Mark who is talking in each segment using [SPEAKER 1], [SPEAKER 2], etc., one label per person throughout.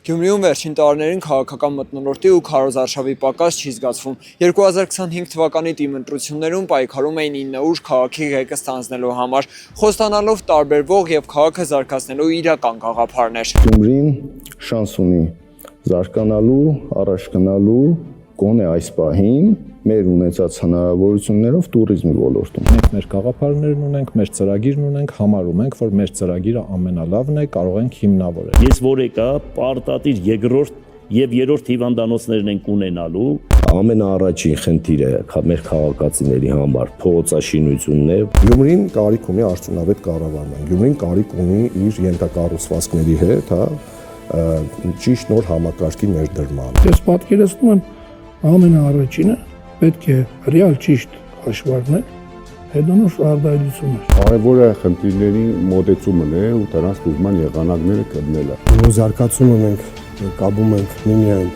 [SPEAKER 1] Գյումրիում վերջին տարիներին քաղաքական մթնոլորտի ու քարոզարշավի պակաս չի զգացվում։ 2025 թվականի տիմընտրություններում պայքարում էին 9 ուժ քաղաքի ղեկը ստանձնելու համար, խոստանալով տարբերվող եւ քաղաքը զարգացնելու իրական գաղափարներ։
[SPEAKER 2] Գյումրին շանս ունի զարգանալու, առաջ գնալու, գոնե այս պահին մեր ունեցած հնարավորություններով туриզմի ոլորտում։
[SPEAKER 3] Մենք մեր գաղափարներն ունենք, մեր ծրագիրն ունենք, համարում ենք, որ մեր ծրագիրը ամենալավն է, կարող ենք հիմնավորել։
[SPEAKER 4] Ես որ եկա պարտադիր երկրորդ եւ երրորդ հիվանդանոցներն ենք ունենալու։
[SPEAKER 2] Ամենաառաջին խնդիրը մեր քաղաքացիների համար փողոցաշինությունն է։
[SPEAKER 5] Գյումրին կարիք ունի արդյունավետ կառավարման։ Գյումրին կարիք ունի իր ենթակառուցվածքների հետ, ճիշտ նոր համակարգի ներդրման։
[SPEAKER 6] Ես պատկերացնում եմ ամենաառաջինը պետք է ռեալ ճիշտ հաշվարկներ, հետո նոր շահադայլություններ։
[SPEAKER 7] Կարևորը խնդիրների մոտեցումն է ու դրանց լուծման եղանակները գտնելը։
[SPEAKER 5] Նոր զարգացումը մենք կապում ենք միմիայն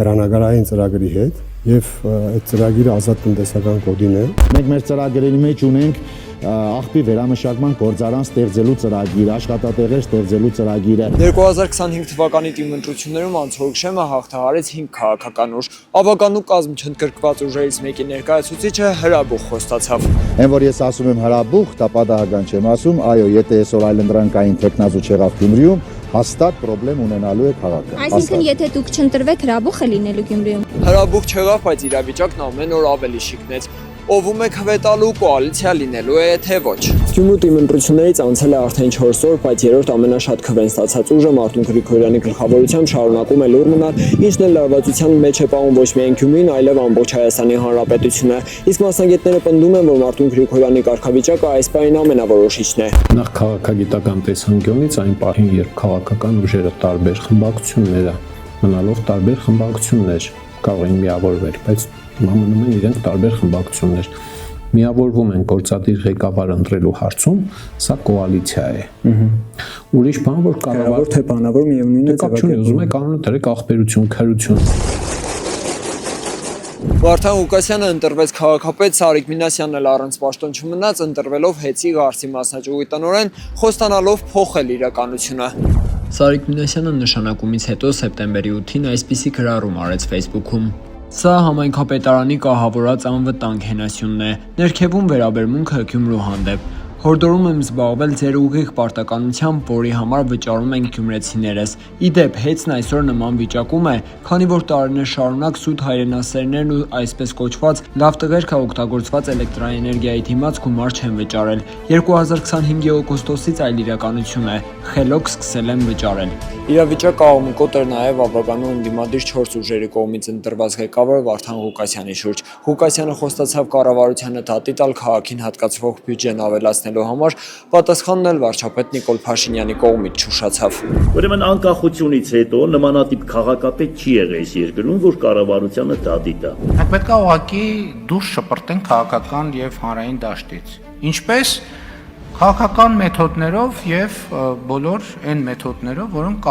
[SPEAKER 5] հեռանկարային ծրագրի հետ եւ այդ ծրագիրը ազատ տնտեսական կոդին է։
[SPEAKER 8] Մենք մեր ծրագրերի մեջ ունենք աղբի վերամշակման գործարան ստեղծելու ծրագիր, աշխատատեղեր ստեղծելու ծրագիրը։
[SPEAKER 1] 2025 թվականի տիմընտրություններում անցորոշեմը հաղթահարեց 5 քաղաքական ուժ։ Ավականու կազմ չընդգրկված ուժերից մեկի ներկայացուցիչը հրաբուխ խոստացավ։
[SPEAKER 8] Այն որ ես ասում եմ հրաբուխ, դա պատահական չեմ ասում, այո, եթե այսօր այլընտրանքային տեխնազու չեղավ Գյումրիում, հաստատ խնդրեմ ունենալու է քաղաքը։
[SPEAKER 9] Այսինքն եթե դուք չընտրվեք, հրաբուխ է լինելու Գյումրիում։
[SPEAKER 1] Հրաբուխ չեղավ, բայց իրավիճակն ամեն օր ավելի շիկնեց։ Ով եք հվետալու կոալիցիա լինելու է, թե ոչ։ Գյումրու տիմընտրություններից անցել է արդեն 4 օր, բայց երրորդ ամենաշատ քվեն ստացած ուժը Մարտուն Գրիգորյանի գլխավորությամբ շարունակում է լուր մնալ, ինչն էլ լարվածության մեջ է պահում ոչ միայն Գյումրին, այլև ամբողջ Հայաստանի Հանրապետությունը։ Իսկ մասնագետները պնդում են, որ Մարտուն Գրիգորյանի կարգավիճակը այս պահին ամենավորոշիչն է։
[SPEAKER 3] Նախ քաղաքագիտական տեսանկյունից այն պահին, երբ քաղաքական ուժերը տարբեր խմբակցությունները մնալով տարբեր խմբակցություններ կարող են միավորվել, բայց մնում են իրենք տարբեր խմբակցություններ միավորվում են գործադիր ղեկավար ընտրելու հարցում, սա կոալիցիա է։ Ուրիշ բան, որ կառավար
[SPEAKER 1] թե բանավոր միևնույն է
[SPEAKER 3] ձևակերպում, ուզում եք անունը դրեք ախպերություն, քրություն։
[SPEAKER 1] Վարդան Ղուկասյանը ընտրվեց քաղաքապետ, Սարիկ Մինասյանն էլ առանց պաշտոն չմնաց, ընտրվելով Հեցի Ղարսի մասնաճյուղի տնօրեն, խոստանալով փոխել իրականությունը։ Սարիկ Մինասյանը նշանակումից հետո սեպտեմբերի 8-ին այսպիսի գրառում արեց Facebook-ում. Սա համայնքապետարանի կահավորած անվտանգ հենասյունն է, ներքևում վերաբերմունքը Գյումրու հանդեպ։ Հորդորում եմ զբաղվել ձեր ուղիղ պարտականությամբ, որի համար վճարում ենք գյումրեցիներս։ Իդեպ, Հեցն այսօր նման վիճակում է, քանի որ տարիներ շարունակ սուտ հայրենասերներն ու այսպես կոչված լավ տղերքը օգտագործված էլեկտրաէներգիայի դիմաց գումար չեն վճարել։ 2025-ի օգոստոսից այլ իրականություն է, խելոք սկսել են վճարել։ Իրավիճակը աղմուկոտ էր նաև ավականու ընդդիմադիր 4 ուժերի կողմից ընտրված ղեկավար Վարդան Ղուկասյանի շուրջ։ Ղուկասյանը խոստացավ կառավարությանը դատի տալ քաղաքին հատկացվող բյուջեն ավելացնելու համար, պատասխանն էլ վարչապետ Նիկոլ Փաշինյանի կողմից չուշացավ։
[SPEAKER 4] Ուրեմն անկախությունից հետո նմանատիպ քաղաքապետ չի եղել այս երկրում, որ կառավարությանը դատի տա։
[SPEAKER 10] Մենք պետք է ուղղակի դուրս շպրտենք քաղաքական եւ հանրային դաշտից։ Ինչպես քաղաքական մեթոդներով եւ բոլոր այն մեթոդներով, որոնք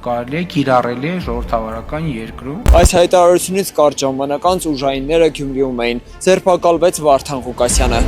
[SPEAKER 10] կարելի է կիրառելի է ժողովրդավարական երկրում։
[SPEAKER 1] Այս հայտարարությունից կարճ ժամանակ անց ուժայինները Գյումրիում էին, ձերբակալվեց Վարդան Ղուկասյանը։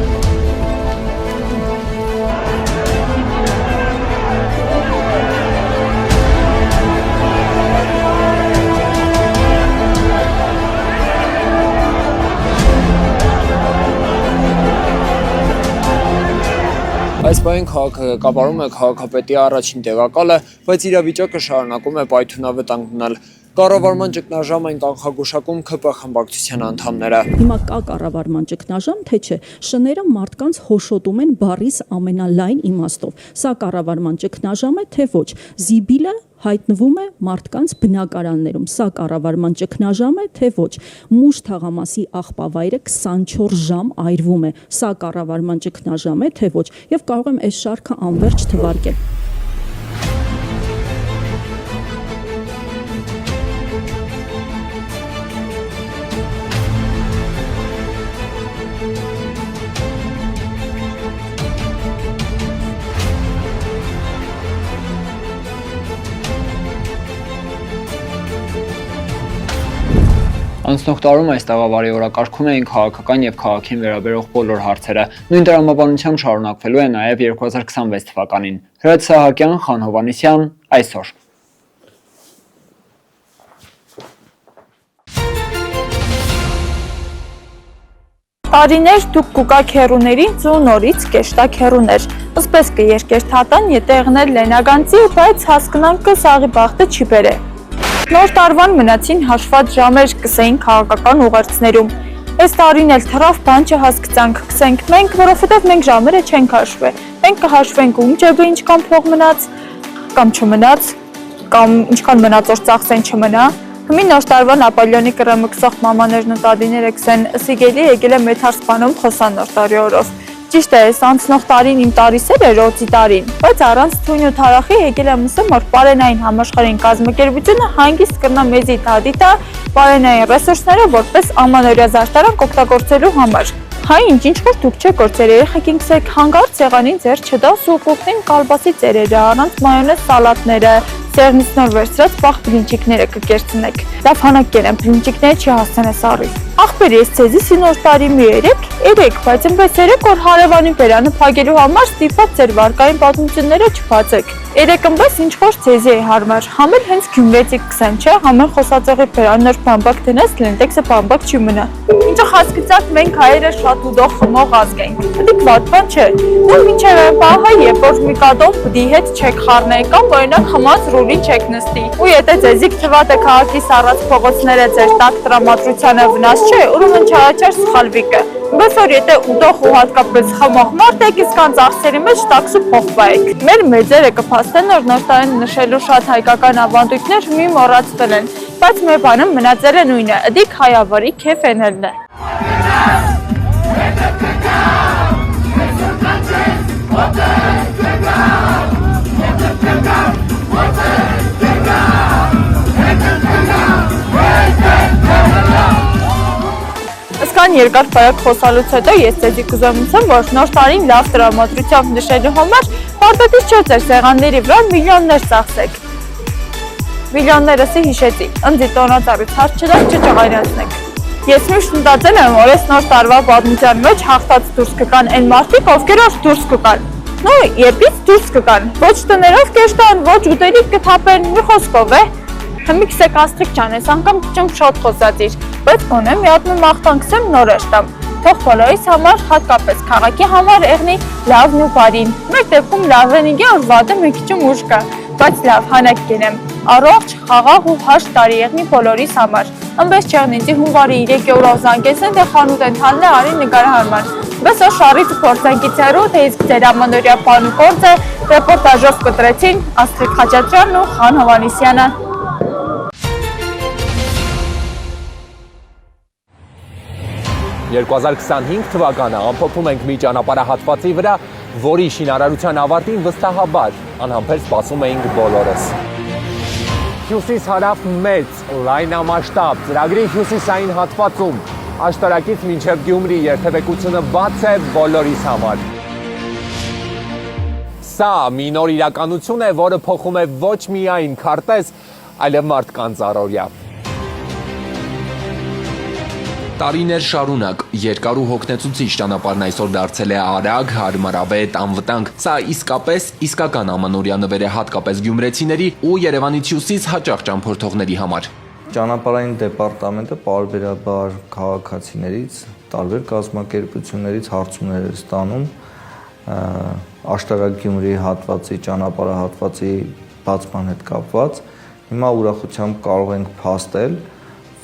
[SPEAKER 1] Այս պահին քաղաքակապարում է քաղաքապետի առաջին տեղակալը, բայց իրավիճակը շարունակում է պայթյունավետ մնալ։ Կառավարման ճգնաժամ այն կանխագուշակում ՔՊ խմբակցության անդամները։
[SPEAKER 11] Հիմա կա կառավարման ճգնաժամ, թե չէ, շները մարդկանց հոշոտում են բառիս ամենալայն իմաստով։ Սա կառավարման ճգնաժամ է, թե ոչ։ Զիբիլը հայտնվում է մարդկանց բնակարաններում։ Սա կառավարման ճգնաժամ է, թե ոչ։ Մուշ թաղամասի աղբավայրը 24 ժամ այրվում է։ Սա կառավարման ճգնաժամ է, թե ոչ։ Եվ կարող եմ այս շարքը անվերջ թվարկել։ Անցնող տարում այս տաղավարի օրակարգում էին քաղաքական եւ քաղաքին վերաբերող բոլոր հարցերը։ Նույն տրամաբանությամբ շարունակվելու է նաեւ 2026 թվականին։ Հրաց Սահակյան, Խան Հովհաննիսյան, այսօր։
[SPEAKER 12] Տարիներ դուք կուկակ հերուներին ու նորից կեշտակ հերուներ։ Ըսպես կերկերթատան ետեղներ լենագանցի, բայց հասկնանք կը սաղի բախտը չի բերե։ Նոր տարվան մնացին հաշված ժամեր կսեին քաղաքական ուղերձներում։ Այս տարին էլ թռավ բան չհասկացանք, կսենք մենք, որովհետև մենք ժամերը չենք հաշվե։ Մենք կհաշվենք ում ջեբը ինչքան փող մնաց կամ չմնաց, կամ ինչքան մնացող ծախսեն չմնա։ Հիմի նոր տարվան ապալյոնի կրեմը կսող մամաներն ու տատիները կսեն սիգելի եկել է մեթար սպանում խոսան նոր տարի օրով։ Ճիշտ է, այս անցնող տարին իմ տարիսեր էր օծի տարին, բայց առանց թույն ու թարախի եկել եմ ասեմ, որ պարենային համաշխարհային կազմակերպությունը հանգիստ կրնա մեզի դադիտա պարենային ռեսուրսները որպես ամանորյա զարդարանք օգտագործելու համար։ Հայ ինչ որ դուք չեք գործեր երեխեքին կսեք հանգարց սեղանին ձեր չդաս ու կուխնին կալբասի ծերերը, առանց մայոնեզ սալատները, սեղնից նոր վերցրած պաղ բլինչիկները կկերցնեք։ Լավ հանակ կերեմ, բլինչիկները չի հասցնես առի։ Ախպեր ես ցեզի նոր տարի մի երեք, բայց այնպես երեք որ հարևանի բերանը փակելու համար ստիպված ձեր վարկային պատմությունները չփածեք։ Երեկըմբես ինչ որ ցեզի է հարմար, համել հենց Գյումրեցի կսեն, չէ, համեն խոսածողի բերան նոր բամբակ դնես, լենտեքսը բամբակ չի մնա։ Ինչը հասկացաք մենք հայերը շատ ուդող խմող ազգ ենք։ Դիք վատ բան չէ։ Ու մինչև այն պահը, երբ որ մի կադով բդի հետ չեք խառնեի կամ օրինակ խմած ռուլի չեք նստի։ Ու եթե ձեզիք թվատ է քաղաքի սառած փողոցները ձեր տակ տրամադրությանը վնաս չէ, ուրեմն չարաչար սխալվիկը։ Բայց որ եթե ուտող ու հատկապես խմող մարդ եք, իսկ ան ծախսերի մեջ տաքսու փոխվայեք։ Մեր մեծերը կփաստեն, որ նոր տարին նշելու շատ հայկական ավանդույթներ մի մոռացվել են, բայց մեր բանը մնացել է նույնը, ըդիկ հայավարի քեֆ էնելն է։ Այսքան երկար բարակ խոսալուց հետո ես ձեզի կուզեմ որ նոր տարին լավ տրամադրությամբ նշելու համար պարտադիր չէ ձեր սեղանների վրա միլիոններ ծախսեք։ Միլիոններըսի հիշեցի, ընձի տոնածառից հարց չդակ չճղայրացնեք։ Ես միշտ մտածել եմ, որ այս նոր տարվա պատմության մեջ հաղթած դուրս կգան այն մարդիկ, ովքեր որ դուրս կգան։ Նո, երբից դուրս կգան, ոչ տներով կեշտան, ոչ ուտելիք կթափեն, մի խոսքով է։ Հիմի կսեք աստղիկ չանես, անգամ կճեմ շատ խոսածիր, բայց գոնե մի հատ մի մաղթանք կսեմ նոր էշտամ։ Թող բոլորիս համար, հատկապես քաղաքի համար եղնի լավն ու բարին։ Մեր դեպքում լավն իգի որ վատը մի քիչ ուշ կա, բայց լավ հանակ կենեմ։ Առողջ, խաղաղ ու հաշտ տարի եղնի բոլորիս համար։ Ըմբես չեղնի ինձի հունվարի 3 օրով զանգեցեն, թե խանութ են թալնե արի նկարահանման։ Բես որ շարից փորձանքից հեռու, թե իսկ ձեր ամանորյա բան ու գործը ռեպորտաժով կտրեցին Աստղիկ Խաչատրյանն ու Խան Հովհաննիսյանը։
[SPEAKER 13] 2025 թվականը ամփոփում ենք մի ճանապարհահատվածի վրա, որի շինարարության ավարտին վստահաբար անհամբեր սպասում էինք բոլորս։ Հյուսիս-հարավ մեծ լայնամասշտաբ ծրագրի հյուսիսային հատվածում աշտարակից մինչև Գյումրի երթևեկությունը բաց է բոլորիս համար։ Սա մի նոր իրականություն է, որը փոխում է ոչ միայն քարտեզ, այլև մարդկանց առօրյա։
[SPEAKER 14] Տարիներ շարունակ երկար ու հոգնեցուցիչ ճանապարհն այսօր դարձել է արագ, հարմարավետ, անվտանգ։ Սա իսկապես իսկական ամանորյա նվեր է հատկապես գյումրեցիների ու Երևանից հյուսիս հաճախ ճամփորդողների համար։
[SPEAKER 15] Ճանապարհային դեպարտամենտը պարբերաբար քաղաքացիներից, տարբեր կազմակերպություններից հարցումներ է ստանում Աշտարակ Գյումրի հատվածի ճանապարհահատվածի բացման հետ կապված։ Հիմա ուրախությամբ կարող ենք փաստել,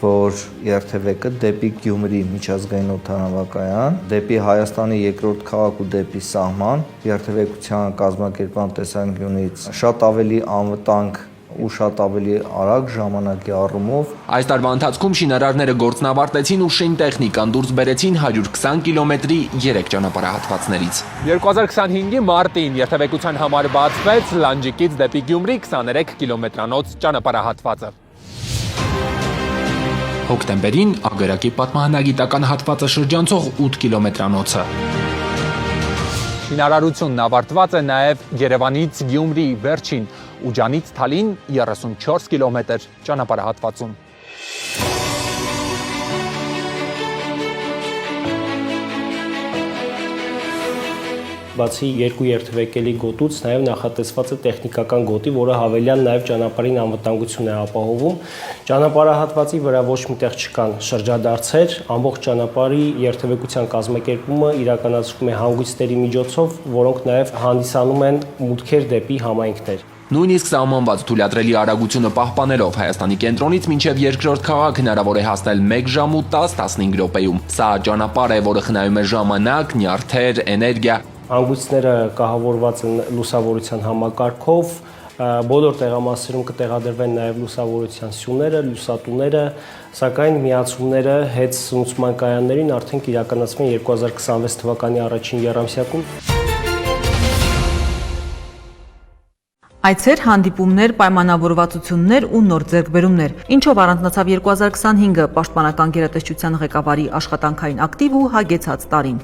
[SPEAKER 15] որ երթևեկը դեպի Գյումրի միջազգային օդանավակայան, դեպի Հայաստանի երկրորդ քաղաք ու դեպի սահման, երթևեկության կազմակերպման տեսանկյունից շատ ավելի անվտանգ ու շատ ավելի արագ ժամանակի առումով։
[SPEAKER 14] Այս տարվա ընթացքում շինարարները գործն ավարտեցին ու շին տեխնիկան դուրս բերեցին 120 կիլոմետրի 3 ճանապարհահատվածներից։
[SPEAKER 13] 2025-ի մարտին երթևեկության համար բացվեց Լանջիկից դեպի Գյումրի 23 կիլոմետրանոց ճանապարհահատվածը։
[SPEAKER 14] Հոկտեմբերին Ագարակի պատմահնագիտական հատվածը շրջանցող 8 կիլոմետրանոցը։
[SPEAKER 13] Շինարարությունն ավարտված է նաև Երևանից Գյումրի վերջին Ուջանից Թալին 34 կիլոմետր ճանապարհահատվածում։
[SPEAKER 16] Բացի երկու երթևեկելի գոտուց նաև նախատեսված է տեխնիկական գոտի, որը հավելյալ նաև ճանապարհին անվտանգություն է ապահովում։ Ճանապարհահատվածի վրա ոչ միտեղ չկան շրջադարձեր, ամբողջ ճանապարհի երթևեկության կազմակերպումը իրականացվում է հանգույցների միջոցով, որոնք նաև հանդիսանում են մուտքեր դեպի համայնքներ։
[SPEAKER 14] Նույնիսկ սահմանված թույլատրելի արագությունը պահպանելով Հայաստանի կենտրոնից մինչև երկրորդ քաղաք հնարավոր է հասնել 1 ժամ ու 10-15 րոպեում։ Սա ճանապարհ է, որը խնայում է ժամանակ, նյարդեր, էներգիա։
[SPEAKER 16] Հանգույցները կահավորված են լուսավորության համակարգով, բոլոր տեղամասերում կտեղադրվեն նաև լուսավորության սյուները, լուսատուները, սակայն միացումները հետ սնուցման կայաններին արդեն կիրականացվեն 2026 թվականի առաջին եռամսյակում։
[SPEAKER 17] Այցեր, հանդիպումներ, պայմանավորվածություններ ու նոր ձեռքբերումներ։ Ինչով առանձնացավ 2025-ը պաշտպանական գերատեսչության ղեկավարի աշխատանքային ակտիվ ու հագեցած տարին։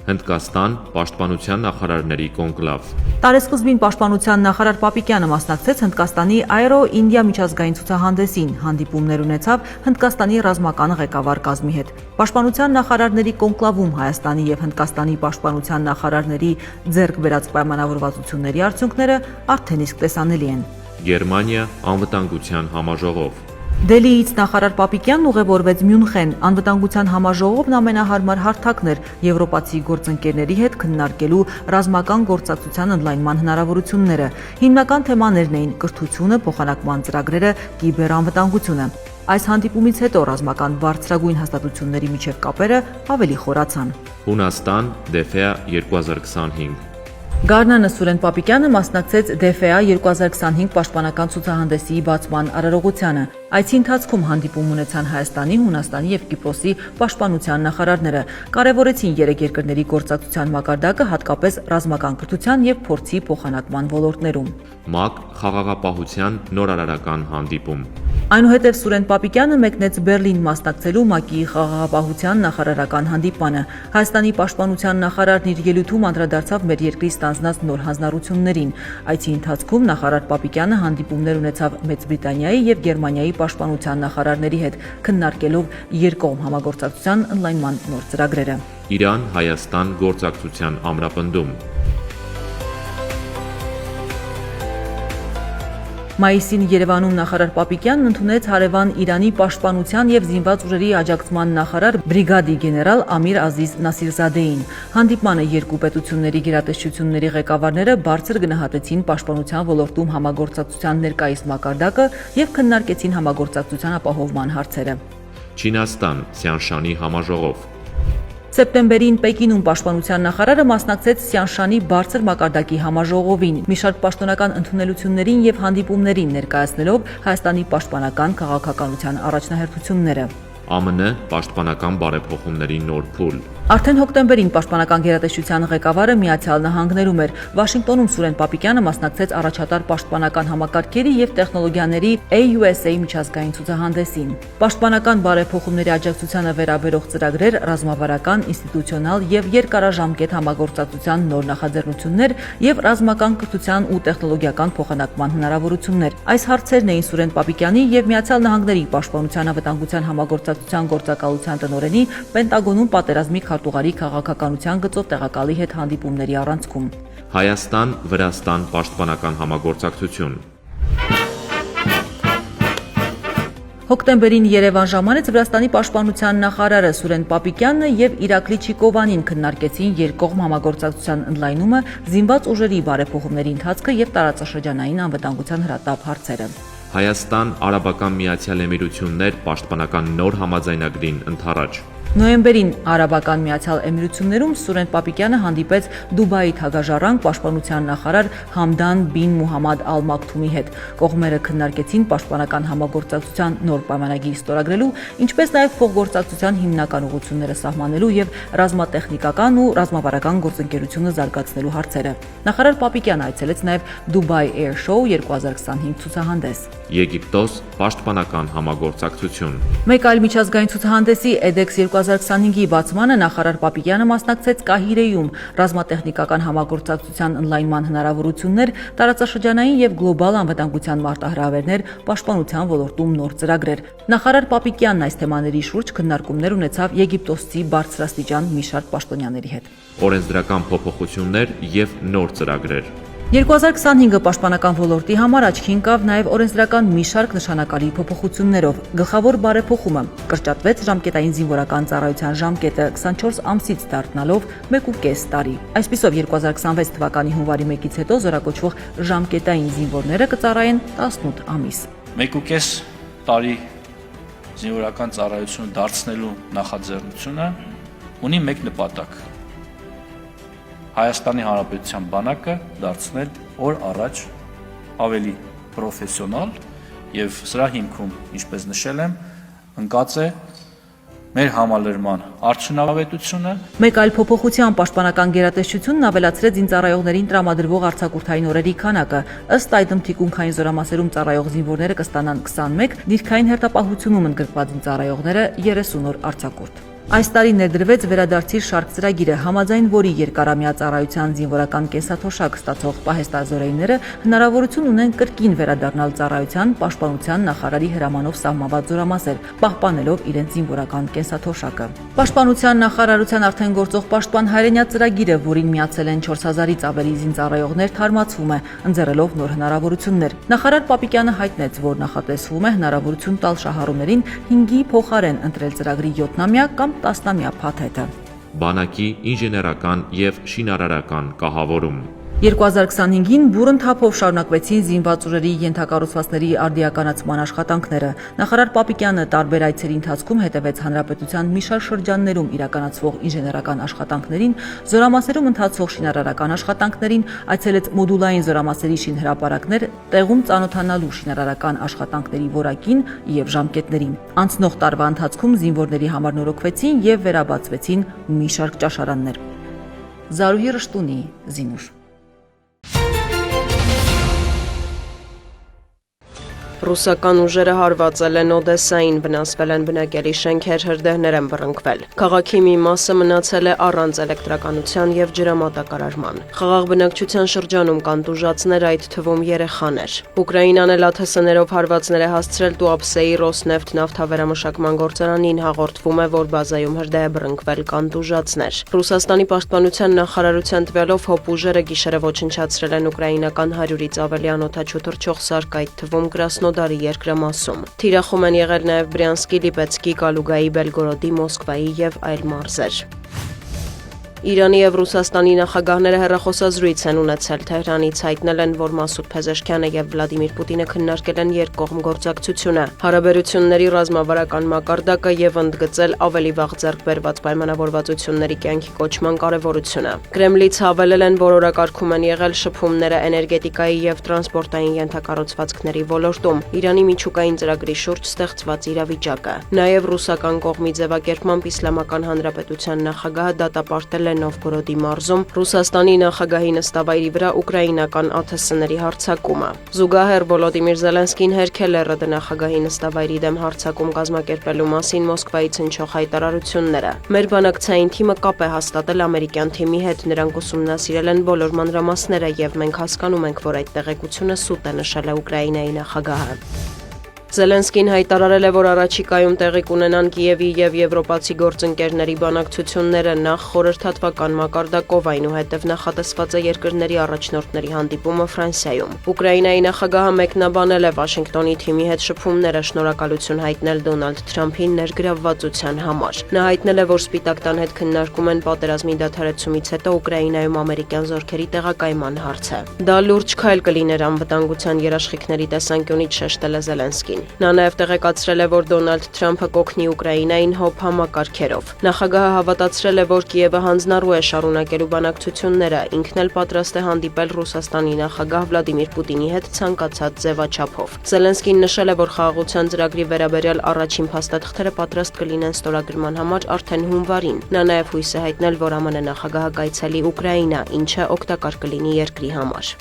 [SPEAKER 18] Հնդկաստան պաշտպանության նախարարների կոնկլավ։
[SPEAKER 17] Տարեսկզբին պաշտպանության նախարար Պապիկյանը մասնակցեց Հնդկաստանի Aero-India միջազգային ցուցահանդեսին, հանդիպումներ ունեցավ Հնդկաստանի ռազմական ղեկավար կազմի հետ։ Պաշտպանության նախարարների կոնկլավում Հայաստանի եւ Հնդկաստանի պաշտպանության նախարարների ձեռք բերած պայմանավորվածությունների արդյունքները արդեն իսկ տեսանելի են։
[SPEAKER 18] Գերմանիա անվտանգության համաժողով։
[SPEAKER 17] Դելիից նախարար Պապիկյանն ուղևորվեց Մյունխեն, անվտանգության համաժողովն ամենահարմար հարթակն էր եվրոպացի գործընկերների հետ քննարկելու ռազմական գործակցության ընդլայնման հնարավորությունները։ Հիմնական թեմաներն էին կրթությունը, փոխանակման ծրագրերը, կիբերանվտանգությունը։ Այս հանդիպումից հետո ռազմական բարձրագույն հաստատությունների միջև կապերը ավելի խորացան։
[SPEAKER 18] Հունաստան DFA 2025։
[SPEAKER 17] Գառնանը Սուրեն Պապիկյանը մասնակցեց DFA 2025 պաշտպանական ցուցահանդեսի բացման արարողությանը։ Այցի ընթացքում հանդիպում ունեցան Հայաստանի, Հունաստանի եւ Կիպրոսի պաշտպանության նախարարները։ Կարևորեցին երեք երկրների գործակցության մակարդակը հատկապես ռազմական կրթության եւ փորձի փոխանակման ոլորտներում։
[SPEAKER 18] ՄԱԿ խաղաղապահության նորարարական հանդիպում։
[SPEAKER 17] Այնուհետև Սուրեն Պապիկյանը մեկնեց Բերլին մասնակցելու ՄԱԿ-ի խաղաղապահության նախարարական հանդիպմանը։ Հայաստանի պաշտպանության նախարարն իր ելույթում անդրադարձավ մեր երկրի ստանձնած նոր հանձնառություններին։ Այցի ընթացքում նախարար Պապիկյանը հանդիպումներ ունեցավ Մեծ Բրիտանիայի եւ Գերմանիայի պաշտպանության նախարարների հետ, քննարկելով երկկողմ համագործակցության ընդլայնման նոր ծրագրերը։
[SPEAKER 18] Իրան-Հայաստան գործակցության ամրապնդում։
[SPEAKER 17] Մայիսին Երևանում նախարար Պապիկյանն ընդունեց հարևան Իրանի պաշտպանության եւ զինված ուժերի աջակցման նախարար բրիգադի գեներալ Ամիր Ազիզ Նասիրզադեին։ Հանդիպմանը երկու պետությունների գերատեսչությունների ղեկավարները բարձր գնահատեցին պաշտպանության ոլորտում համագործակցության ներկայիս մակարդակը եւ քննարկեցին համագործակցության ապահովման հարցերը։
[SPEAKER 18] Չինաստան Սյանշանի համաժողով։
[SPEAKER 17] Սեպտեմբերին Պեկինում պաշտպանության նախարարը մասնակցեց Սյանշանի բարձր մակարդակի համաժողովին, մի շարք պաշտոնական ընդունելություններին եւ հանդիպումներին ներկայացնելով Հայաստանի պաշտպանական քաղաքականության առաջնահերթությունները։
[SPEAKER 18] ԱՄՆ պաշտպանական բարեփոխումների նոր փուլ։
[SPEAKER 17] Արդեն հոկտեմբերին պաշտպանական գերատեսչության ղեկավարը Միացյալ Նահանգներում էր։ Վաշինգտոնում Սուրեն Պապիկյանը մասնակցեց առաջատար պաշտպանական համակարգերի եւ տեխնոլոգիաների AUSA միջազգային ցուցահանդեսին։ Պաշտպանական բարեփոխումների աջակցությանը վերաբերող ծրագրեր, ռազմավարական, ինստիտուցիոնալ եւ երկարաժամկետ համագործակցության նոր նախաձեռնություններ եւ ռազմական կրթության ու տեխնոլոգիական փոխանակման հնարավորություններ։ Այս հարցերն էին Սուրեն Պապիկյանի եւ Միացյալ Նահանգների պաշտպանության անվտանգության համագործակցության գործակալության տնօրենի Պենտագոնում պատերազմի քարտուղարի քաղաքականության գծով տեղակալի հետ հանդիպումների առանցքում։
[SPEAKER 18] Հայաստան-Վրաստան պաշտպանական համագործակցություն։
[SPEAKER 17] Հոկտեմբերին Երևան ժամանեց Վրաստանի պաշտպանության նախարարը Սուրեն Պապիկյանն եւ Իրակլի Չիկովանին քննարկեցին երկկողմ համագործակցության ընդլայնումը, զինված ուժերի բարեփոխումների ընթացքը եւ տարածաշրջանային անվտանգության հրատապ հարցերը։
[SPEAKER 18] Հայաստան-Արաբական Միացյալ Էմիրություններ պաշտպանական նոր համաձայնագրին ընդառաջ։
[SPEAKER 17] Նոյեմբերին Արաբական Միացյալ Էմիրություններում Սուրեն Պապիկյանը հանդիպեց Դուբայի թագաժառանգ պաշտպանության նախարար Համդան բին Մուհամմադ Ալ Մակթումի հետ։ Կողմերը քննարկեցին պաշտպանական համագործակցության նոր պայմանագիր ստորագրելու, ինչպես նաև փոխգործակցության հիմնական ուղղությունները սահմանելու եւ ռազմատեխնիկական ու ռազմավարական գործընկերությունը զարգացնելու հարցերը։ Նախարար Պապիկյանը այցելեց նաև Dubai Air Show 2025 ցուցահանդես։
[SPEAKER 18] Եգիպտոս պաշտպանական համագործակցություն։
[SPEAKER 17] Մեկ այլ միջազգային ցուցահանդեսի EDEX 2025-ի բացմանը նախարար Պապիկյանը մասնակցեց Կահիրեում ռազմատեխնիկական համագործակցության ընդլայնման հնարավորություններ, տարածաշրջանային եւ գլոբալ անվտանգության մարտահրավերներ, պաշտպանության ոլորտում նոր ծրագրեր։ Նախարար Պապիկյանն այս թեմաների շուրջ քննարկումներ ունեցավ եգիպտոսցի բարձրաստիճան մի շարք պաշտոնյաների հետ։
[SPEAKER 18] Օրենսդրական փոփոխություններ եւ նոր ծրագրեր։
[SPEAKER 17] 2025-ը պաշտպանական ոլորտի համար աչքի ընկավ նաև օրենսդրական մի շարք նշանակալի փոփոխություններով։ Գլխավոր բարեփոխումը կրճատվեց ժամկետային զինվորական ծառայության ժամկետը 24 ամսից դառնալով 1.5 տարի։ Այսպիսով 2026 թվականի հունվարի 1-ից հետո զորակոչվող ժամկետային զինվորները կծառայեն 18 ամիս։
[SPEAKER 19] 1.5 տարի զինվորական ծառայություն դարձնելու նախաձեռնությունը ունի մեկ նպատակ՝ Հայաստանի Հանրապետության բանակը դարձնել օր առաջ ավելի պրոֆեսիոնալ եւ սրա հիմքում, ինչպես նշել եմ, ընկած է մեր համալրման արդյունավետությունը։
[SPEAKER 17] Մեկ այլ փոփոխության պաշտպանական գերատեսչությունն ավելացրեց զինծառայողներին տրամադրվող արձակուրդային օրերի քանակը։ Ըստ այդմ թիկունքային զորամասերում ծառայող զինվորները կստանան 21, դիրքային հերթապահությունում ընդգրկված զինծառայողները 30 օր արձակուրդ։ Այս տարի ներդրվեց վերադարձիր շարք ծրագիրը, համաձայն որի երկարամյա ծառայության զինվորական կենսաթոշակ ստացող պահեստազորայինները հնարավորություն ունեն կրկին վերադառնալ ծառայության պաշտպանության նախարարի հրամանով սահմանված զորամասեր, պահպանելով իրենց զինվորական կենսաթոշակը։ Պաշտպանության նախարարության արդեն գործող պաշտպան հայրենյա ծրագիրը, որին միացել են 4000-ից ավելի զինծառայողներ, թարմացվում է, ընձեռելով նոր հնարավորություններ։ Նախարար Պապիկյանը հայտնեց, որ նախատեսվում է հնարավորություն տալ շահառուներին 5-ի փոխարեն ընտրել ծրագրի 7-ամյա կամ 10-ամյա փաթեթը։
[SPEAKER 18] Բանակի ինժեներական եւ շինարարական կահավորում։
[SPEAKER 17] 2025-ին բուրըն թափով շարունակվեցին զինված ուժերի ենթակառուցվածքների արդիականացման աշխատանքները։ Նախարար Պապիկյանը տարբեր այցերի ընթացքում հետևեց հանրապետության մի շարք շրջաններում իրականացվող ինժեներական աշխատանքներին, զորամասերում ընթացող շինարարական աշխատանքներին, այցելեց մոդուլային զորամասերի շինհրապարակներ, տեղում ծանոթանալու շինարարական աշխատանքների որակին եւ ժամկետներին։ Անցնող տարվա ընթացքում զինվորների համար նորոգվեցին եւ վերաբացվեցին մի շարք ճաշարաններ։ Զարուհի Ռշտունի, Զինուշ։
[SPEAKER 20] Ռուսական ուժերը հարվածել են Օդեսային, վնասվել են բնակելի շենքեր, հրդեհներ են բռնկվել։ Քաղաքի մի մասը մնացել է առանց էլեկտրականության եւ ջրամատակարարման։ Խաղաղ բնակչության շրջանում կան տուժածներ, այդ թվում երեխաներ։ Ուկրաինան էլ ԱԹՍ-ներով հարվածներ է հասցրել Տուապսեի Ռոսնեֆտ նավթավերամշակման գործարանին, հաղորդվում է, որ բազայում հրդեհ է բռնկվել, կան տուժածներ։ Ռուսաստանի պաշտպանության նախարարության տվյալով հոբ ուժերը գիշերը ոչնչացրել են ուկրաինական 100-ից ավելի անօդաչու թռչող սարք, այդ թվում Կրասնոդարի երկրամասում։ Թիրախում են եղել նաև Բրյանսկի, Լիպեցկի, Կալուգայի, Բելգորոդի, Մոսկվայի եւ այլ մարզեր։ Իրանի եւ Ռուսաստանի նախագահները հեռախոսազրույց են ունեցել։ Թեհրանից հայտնել են, որ Մասուդ Փեզեշքյանը եւ Վլադիմիր Պուտինը քննարկել են երկկողմ գործակցությունը, հարաբերությունների ռազմավարական մակարդակը եւ ընդգծել ավելի վաղ ձեռք բերված պայմանավորվածությունների կյանքի կոչման կարեւորությունը։ Կրեմլից հավելել են, որ օրակարգում են եղել շփումները էներգետիկայի եւ տրանսպորտային ենթակառուցվածքների ոլորտում, Իրանի միջուկային ծրագրի շուրջ ստեղծված իրավիճակը։ Նաեւ ռուսական կողմի ձևակերպմամբ Իսլամական Հանրապետության նախագահը դատապարտել Նովգորոդի մարզում Ռուսաստանի նախագահի նստավայրի վրա ուկրաինական ԱԹՍ-ների հարձակումը։ Զուգահեռ Վոլոդիմիր Զելենսկին հերքել է ՌԴ նախագահի նստավայրի դեմ հարձակում կազմակերպելու մասին Մոսկվայից հնչող հայտարարությունները։ Մեր բանակցային թիմը կապ է հաստատել ամերիկյան թիմի հետ, նրանք ուսումնասիրել են բոլոր մանրամասները եւ մենք հասկանում ենք, որ այդ տեղեկությունը սուտ է, նշել է Ուկրաինայի նախագահը։ Զելենսկին հայտարարել է, որ առաջիկայում տեղի կունենան Կիևի եւ եվրոպացի գործընկերների բանակցությունները նախ խորհրդատվական մակարդակով, այնուհետև նախատեսված է երկրների առաջնորդների հանդիպումը Ֆրանսիայում։ Ուկրաինայի նախագահը մեկնաբանել է Վաշինգտոնի թիմի հետ շփումները, շնորհակալություն հայտնել Դոնալդ Թրամփին ներգրավվածության համար։ Նա հայտնել է, որ Սպիտակ տան հետ քննարկում են պատերազմի դադարեցումից հետո Ուկրաինայում ամերիկյան զորքերի տեղակայման հարցը։ Դա լուրջ քայլ կլիներ անվտանգության երաշխիքների տեսանկյունից, շեշտել է Զելենսկին։ Նա նաև տեղեկացրել է, որ Դոնալդ Թրամփը կօգնի Ուկրաինային հոբ համակարգերով։ Նախագահը հավատացրել է, որ Կիևը հանձնառու է շարունակելու բանակցությունները, ինքն էլ պատրաստ է հանդիպել Ռուսաստանի նախագահ Վլադիմիր Պուտինի հետ ցանկացած ձևաչափով։ Զելենսկին նշել է, որ խաղաղության ծրագրի վերաբերյալ առաջին փաստաթղթերը պատրաստ կլինեն ստորագրման համար արդեն հունվարին։ Նա նաև հույս է հայտնել, որ ԱՄՆ նախագահը կայցելի Ուկրաինա, ինչը օգտակար կլինի երկրի համար։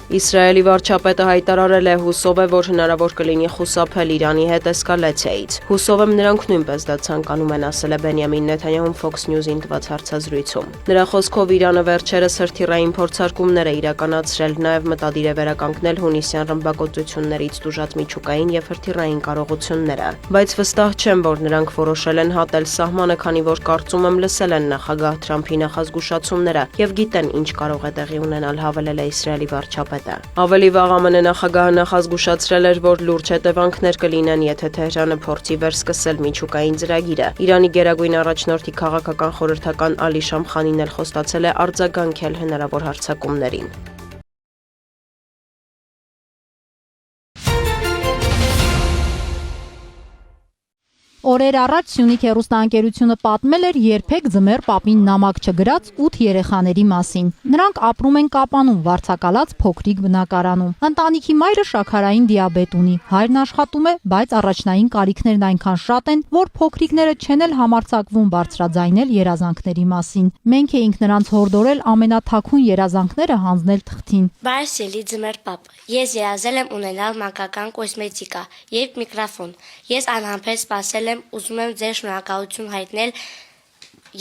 [SPEAKER 20] Իսրայելի վարչապետը հայտարարել է հուսով է, որ հնարավոր կլինի խուսափել Իրանի հետ էսկալացիայից։ Հուսով եմ նրանք նույնպես դա ցանկանում են, ասել է Բենյամին Նեթանյահուն Fox News-ին տված հարցազրույցում։ Նրա խոսքով Իրանը վերջերս հրթիռային փորձարկումներ է իրականացրել, նաև մտադիր է վերականգնել հունիսյան ռմբակոծություններից տուժած միջուկային եւ հրթիռային կարողությունները, բայց վստահ չեմ, որ նրանք որոշել են հատել սահմանը, քանի որ կարծում եմ լսել են նախագահ Թրամփի նախազգուշացումները եւ գիտեն ինչ կարող է տեղի ունենալ, հավելել է Իսրայելի վարչապետը։ Ավելի վաղ ԱՄՆ նախագահը նախազգուշացրել էր, որ լուրջ հետևանքներ կլինեն, եթե Թեհրանը փորձի վերսկսել միջուկային ծրագիրը։ Իրանի գերագույն առաջնորդի քաղաքական խորհրդական Ալի Շամխանին էլ խոստացել է արձագանքել հնարավոր հարձակումներին։
[SPEAKER 21] Օրեր առաջ Սյունիք հեռուստաընկերությունը պատմել էր երբեք ձմեռ պապին նամակ չգրած 8 երեխաների մասին։ Նրանք ապրում են Կապանում, վարձակալած փոքրիկ բնակարանում։ Ընտանիքի մայրը շաքարային դիաբետ ունի։ Հայրն աշխատում է, բայց առաջնային կարիքներն այնքան շատ են, որ փոքրիկները չեն էլ համարձակվում բարձրաձայնել երազանքների մասին։ Մենք էինք նրանց հորդորել ամենաթաքուն երազանքները հանձնել թղթին։
[SPEAKER 22] Բարև սիրելի ձմեռ պապ, ես երազել եմ ունենալ մանկական կոսմետիկա եւ միկրոֆոն։ Ես անհամբեր սպասել եմ, ուզում եմ ձեր շնորհակալություն հայտնել,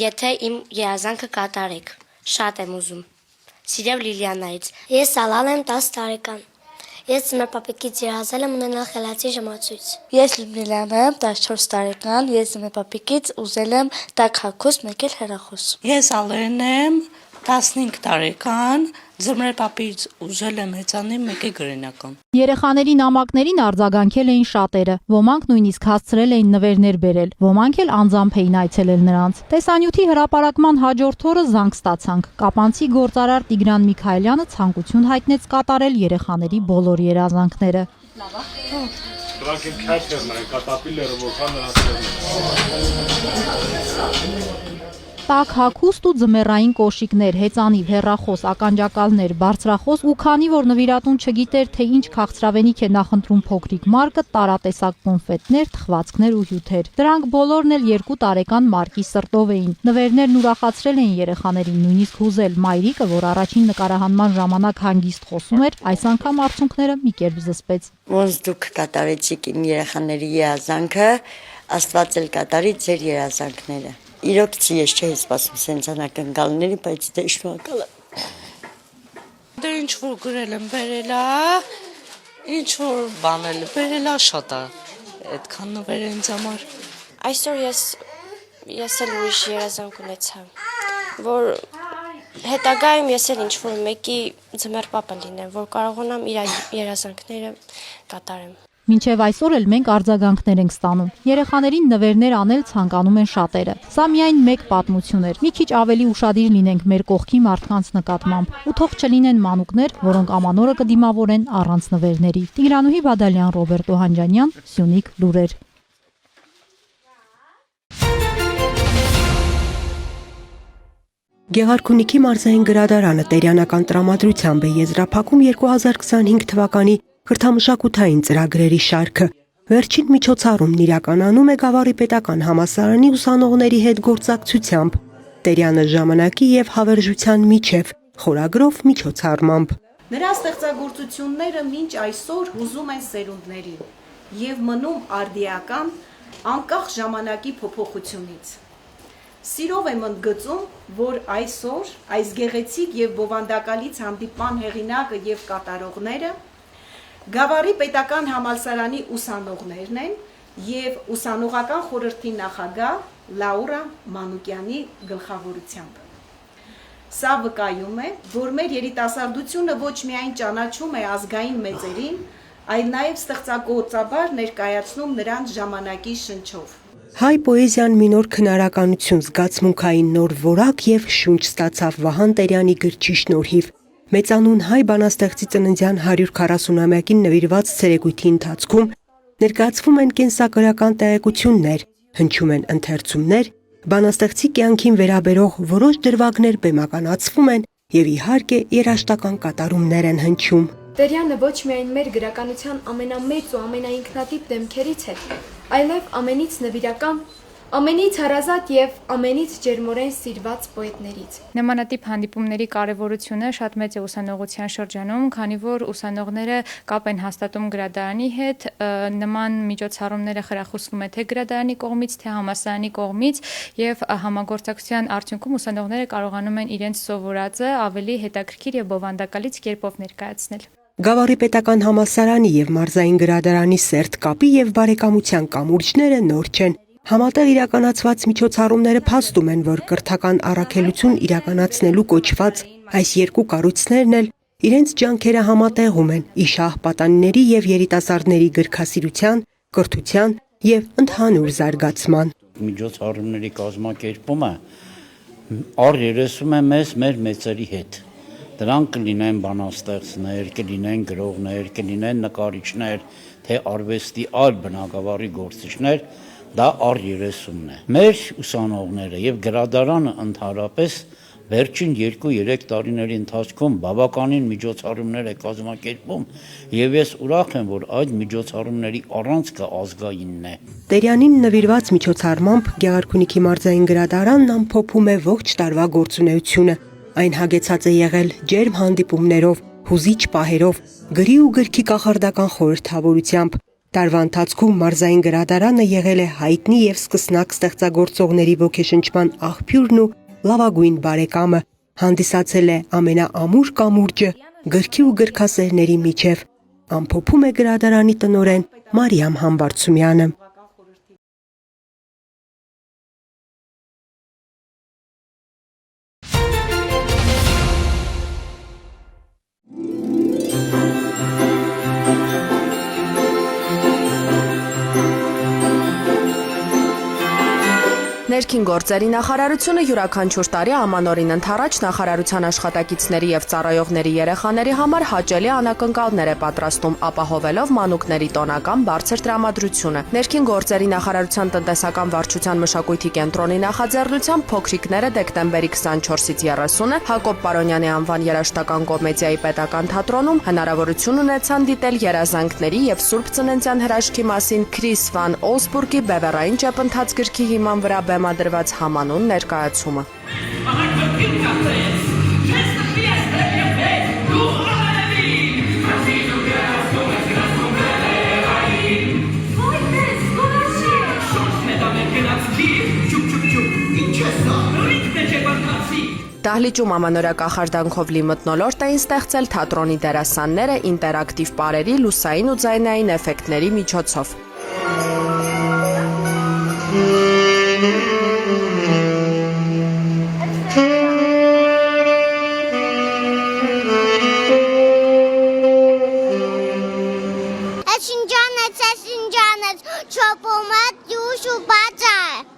[SPEAKER 22] եթե իմ երազանքը կատարեք։ Շատ եմ ուզում։ Սիրեմ Լիլիանայից։
[SPEAKER 23] Ես Սալալ եմ 10 տարեկան։ Ես ձմեռ պապիկից երազել եմ ունենալ խելացի ժամացույց։
[SPEAKER 22] Ես Լիլիանա եմ 14 տարեկան։ Ես ձմեռ պապիկից ուզել եմ տաք հագուստ, մեկ էլ հեռախոս։
[SPEAKER 24] Ես Ալեն եմ 15 տարեկան։ Ձմեռ պապից ուզել եմ հեծանիվ մեկ է գրենական։
[SPEAKER 21] Երեխաների նամակներին արձագանքել էին շատերը։ Ոմանք նույնիսկ հասցրել էին նվերներ բերել, ոմանք էլ անձամբ էին այցելել նրանց։ Տեսանյութի հրապարակման հաջորդ օրը զանգ ստացանք։ Կապանցի գործարար Տիգրան Միքայելյանը ցանկություն հայտնեց կատարել երեխաների բոլոր երազանքները։
[SPEAKER 25] Դրանք իմ քաշերն են, կատապիլերը որքան
[SPEAKER 21] Տաք հագուստ ու ձմեռային կոշիկներ, հեծանիվ, հեռախոս, ականջակալներ, բարձրախոս ու քանի որ նվիրատուն չգիտեր, թե ինչ քաղցրավենիք է նախընտրում փոքրիկ Մարկը, տարատեսակ կոնֆետներ, թխվածքներ ու հյութեր։ Դրանք բոլորն էլ 2 տարեկան Մարկի սրտով էին։ Նվերներն ուրախացրել էին երեխաներին, նույնիսկ հուզել։ Մայրիկը, որ առաջին նկարահանման ժամանակ հանգիստ խոսում էր, այս անգամ արցունքները մի կերպ զսպեց։
[SPEAKER 26] Ոնց դուք կատարեցիք իմ երեխաների երազանքը, Աստված էլ կատարի ձեր երազանքները։ Իրոք ես չէի սպասում սենց անակնկալների, բայց դե շնորհակալ եմ։
[SPEAKER 24] Դե ինչ որ գրել եմ բերելա, ինչ որ բանել բերելա շատ է, այդքան նվեր ինձ համար։
[SPEAKER 23] Այսօր ես էլ ուրիշ երազանք ունեցա, որ հետագայում ես էլ ինչ որ մեկի ձմեռ պապը լինեմ, որ կարողանամ իր երազանքները կատարեմ։
[SPEAKER 21] Մինչև այսօր էլ մենք արձագանքներ ենք ստանում։ Երեխաներին նվերներ անել ցանկանում են շատերը։ Սա միայն մեկ պատմություն էր։ Մի քիչ ավելի ուշադիր լինենք մեր կողքի մարդկանց նկատմամբ։ Ու թող չլինեն մանուկներ, որոնք ամանորը կդիմավորեն առանց նվերների։ Տիգրանուհի Բադալյան, Ռոբերտ Օհանջանյան, Սյունիք լուրեր։
[SPEAKER 27] Գեղարքունիքի մարզային գրադարանը տերյանական տրամադրությամբ է եզրափակում 2025 թվականի Քրթամշակութային ծրագրերի շարքը։ Վերջին միջոցառումն իրականանում է Գավառի պետական համալսարանի ուսանողների հետ գործակցությամբ, Տերյանը ժամանակի եւ հավերժության միջև խորագրով միջոցառմամբ։
[SPEAKER 28] Նրա ստեղծագործությունները մինչ այսօր հուզում են սերունդներին եւ մնում արդիական անկախ ժամանակի փոփոխությունից։ Սիրով եմ ընդգծում, որ այսօր այս գեղեցիկ եւ բովանդակալից հանդիպման հեղինակը եւ կատարողները Գավառի պետական համալսարանի ուսանողներն են եւ ուսանողական խորհրդի նախագահ Լաուրա Մանուկյանի գլխավորությամբ։ Սա վկայում է, որ մեր երիտասարդությունը ոչ միայն ճանաչում է ազգային մեծերին, այլ նաեւ ստեղծագործաբար ներկայացնում նրանց ժամանակի շնչով։
[SPEAKER 27] Հայ պոեզիան մի նոր քնարականություն, զգացմունքային նոր որակ եւ շունչ ստացավ Վահան Տերյանի գրչի շնորհիվ։ Մեծանուն հայ բանաստեղծի ծննդյան 140-ամյակին նվիրված ցերեկույթի ընթացքում ներկայացվում են կենսագրական տեղեկություններ, հնչում են ընթերցումներ, բանաստեղծի կյանքին վերաբերող որոշ դրվագներ բեմականացվում են եւ իհարկե երաժշտական կատարումներ են հնչում։
[SPEAKER 29] Տերյանը ոչ միայն մեր գրականության ամենամեծ ու ամենաինքնատիպ դեմքերից է, այլև ամենից նվիրական,
[SPEAKER 2] ամենից հարազատ եւ ամենից ջերմորեն սիրված պոետներից։
[SPEAKER 3] Նմանատիպ հանդիպումների կարևորությունը շատ մեծ է ուսանողության շրջանում, քանի որ ուսանողները կապ են հաստատում գրադարանի հետ, նման միջոցառումները խրախուսվում է թե գրադարանի կողմից, թե համալսարանի կողմից եւ համագործակցության արդյունքում ուսանողները կարողանում են իրենց սովորածը ավելի հետաքրքիր եւ բովանդակալից կերպով ներկայացնել։
[SPEAKER 27] Գավառի պետական համալսարանի եւ մարզային գրադարանի սերտ կապի եւ բարեկամության կամուրջները նոր չեն։ Համատեղ իրականացված միջոցառումները փաստում են, որ կրթական առաքելություն իրականացնելու կոչված այս երկու կառույցներն էլ իրենց ջանքերը համատեղում են իշահ պատանիների եւ երիտասարդների գրքասիրության, կրթության եւ ընդհանուր զարգացման։
[SPEAKER 4] Միջոցառումների կազմակերպումը առերեսում է մեզ մեր մեծերի հետ։ Դրանք կլինեն բանաստեղծներ, կլինեն գրողներ, կլինեն նկարիչներ, թե արվեստի այլ բնագավառի գործիչներ, դա առերեսումն է։ Մեր ուսանողները եւ գրադարանը ընդհանրապես վերջին 2-3 տարիների ընթացքում բավականին միջոցառումներ է կազմակերպում եւ ես ուրախ եմ, որ այդ միջոցառումների առանցքը ազգայինն է։
[SPEAKER 27] Տերյանին նվիրված միջոցառմամբ Գեղարքունիքի մարզային գրադարանն ամփոփում է ողջ տարվա գործունեությունը։ Այն հագեցած է եղել ջերմ հանդիպումներով, հուզիչ պահերով, գրի ու գրքի կախարդական խորհրդավորությամբ։ Տարվա ընթացքում մարզային գրադարանը եղել է հայտնի եւ սկսնակ ստեղծագործողների ոգեշնչման աղբյուրն ու լավագույն բարեկամը, հանդիսացել է ամենաամուր կամուրջը գրքի ու գրքասերների միջև, ամփոփում է գրադարանի տնօրեն Մարիամ Համբարձումյանը։
[SPEAKER 20] Ներքին գործերի նախարարությունը յուրաքանչյուր տարի ամանորին ընթառաջ նախարարության աշխատակիցների եւ ծառայողների երեխաների համար հաճելի անակնկալներ է պատրաստում, ապահովելով մանուկների տոնական բարձր տրամադրությունը։ Ներքին գործերի նախարարության տնտեսական վարչության մշակույթի կենտրոնի նախաձեռնությամբ փոքրիկները դեկտեմբերի 24-ից 30-ը Հակոբ Պարոնյանի անվան երաժշտական կոմեդիայի պետական թատրոնում հնարավորություն ունեցան դիտել երազանքների եւ Սուրբ Ծննդյան հրաշքի մասին Քրիս Վան Օսբուրգի Բևեռային ճեպընթաց գրքի հիման վրա բեմադրված համանուն ներկայացումը։ Դահլիճում ամանորյա կախարդանքով լի մթնոլորտ էին ստեղծել թատրոնի դերասանները ինտերակտիվ պարերի, լուսային ու ձայնային էֆեկտների միջոցով։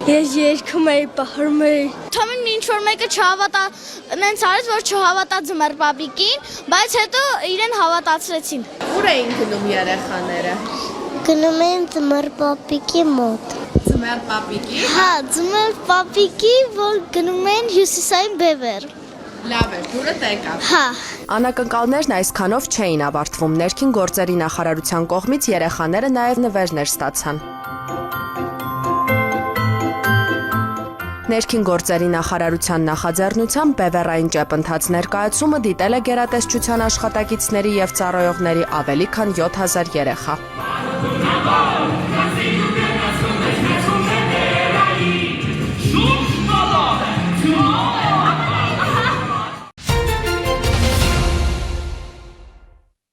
[SPEAKER 5] Ես երգում էի, պահում էի։ Թամին ինչ որ մեկը չհավատա, նենց արեց, որ չհավատա ձմեռ պապիկին, բայց հետո իրեն հավատացրեցին։
[SPEAKER 20] Ուր էին գնում երեխաները։
[SPEAKER 5] Գնում էին ձմեռ պապիկի մոտ։
[SPEAKER 20] Ձմեռ պապիկի։
[SPEAKER 5] Հա, ձմեռ պապիկի, որ գնում էին Հյուսիսային Բևեռ։
[SPEAKER 20] Լավ է, դուրը եկավ։
[SPEAKER 5] Հա։
[SPEAKER 20] Անակնկալներն այսքանով չէին ավարտվում։ Ներքին գործերի նախարարության կողմից երեխաները նաև նվերներ ստացան։ Ներքին գործերի նախարարության նախաձեռնությամբ Բևեռային ճեպընթաց ներկայացումը դիտել է գերատեսչության աշխատակիցների եւ ծառայողների ավելի քան 7000 երեխա։